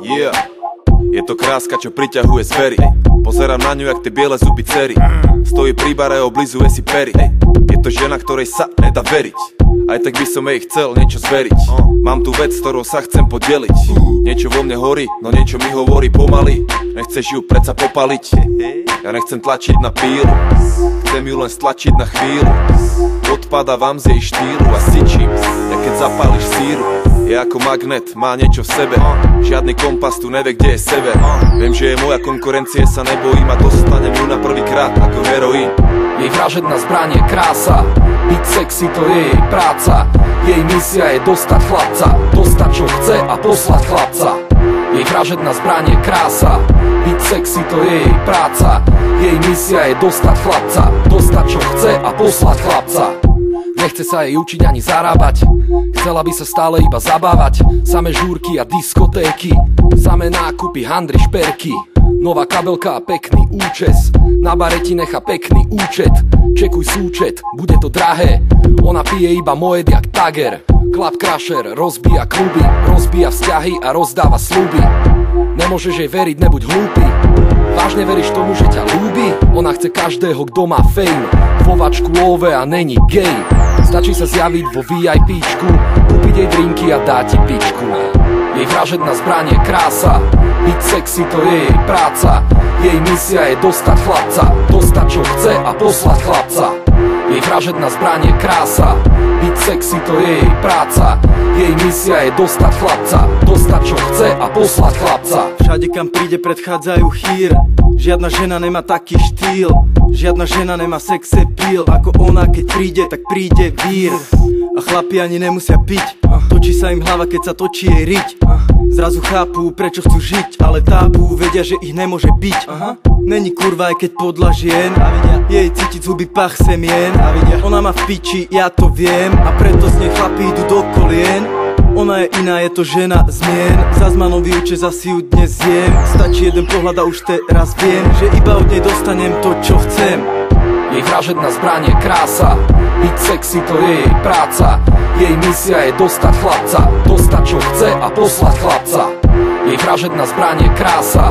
Yeah. Je to kráska, čo priťahuje zvery. Pozerám na ňu, jak tie biele zuby dcery. Stojí pri bare, oblizuje si pery. Je to žena, ktorej sa nedá veriť. Aj tak by som jej chcel niečo zveriť. Mám tu vec, s ktorou sa chcem podeliť. Niečo vo mne horí, no niečo mi hovorí pomaly. Nechceš ju predsa popaliť. Ja nechcem tlačiť na pílu, chcem ju len stlačiť na chvíľu. Odpada vám z jej štýlu a syčím, ja keď zapáliš síru. Je ako magnet, má niečo v sebe. Žiadny kompas tu nevie, kde je sever. Viem, že je moja konkurencie, sa nebojím a dostanem ju na prvýkrát ako heroín. Jej vražedná zbraň je krása, byť sexy to je jej práca. Jej misia je dostať chlapca, dostať čo chce a poslať chlapca. Jej vražedná zbraň je krása, byť sexy to je jej práca. Jej misia je dostať chlapca, dostať čo chce a poslať chlapca. Nechce sa jej učiť ani zarábať, chcela by sa stále iba zabávať. Samé žúrky a diskotéky, samé nákupy, handry, šperky. Nová kabelka a pekný účes, na bare ti nechá pekný účet. Čekuj súčet, bude to drahé, ona pije iba moje jak Tager. Club crusher, rozbíja kluby, rozbíja vzťahy a rozdáva sľuby. Nemôžeš jej veriť, nebuď hlúpy. Vážne veríš tomu, že ťa ľúbi? Ona chce každého, kto má fame, vovačku love a není gay. Stačí sa zjaviť vo VIPčku, kúpiť jej drinky a dá ti pičku. Jej vražedná zbraň je krása, byť sexy to je jej práca. Jej misia je dostať chlapca, dostať čo chce a poslať chlapca. Jej vražedná zbraň je krása, byť sexy to je jej práca. Jej misia je dostať chlapca, dostať čo chce a poslať chlapca. Všade kam príde predchádzajú chýr, žiadna žena nemá taký štýl. Žiadna žena nemá sex appeal ako ona, keď príde, tak príde vír. A chlapi ani nemusia piť, točí sa im hlava, keď sa točí jej riť. Zrazu chápu, prečo chcú žiť, ale tápu, vedia, že ich nemôže byť. Není kurva, aj keď podľa žien, jej cítiť zuby pach semien. Ona má v piči, ja to viem, a preto z nej chlapi idú do kolien. Ona je iná, je to žena zmien. Zas ma nový uče, zas ju dnes zjem. Stačí jeden pohľad a už teraz viem, že iba od nej dostanem to, čo chcem. Jej vražedná zbraň je krása, byť sexy to je jej práca. Jej misia je dostať chlapca, dostať čo chce a poslať chlapca. Jej vražedná zbraň je krása,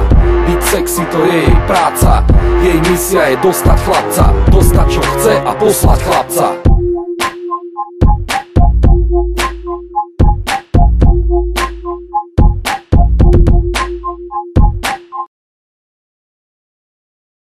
byť sexy to je jej práca. Jej misia je dostať chlapca, dostať čo chce a poslať chlapca.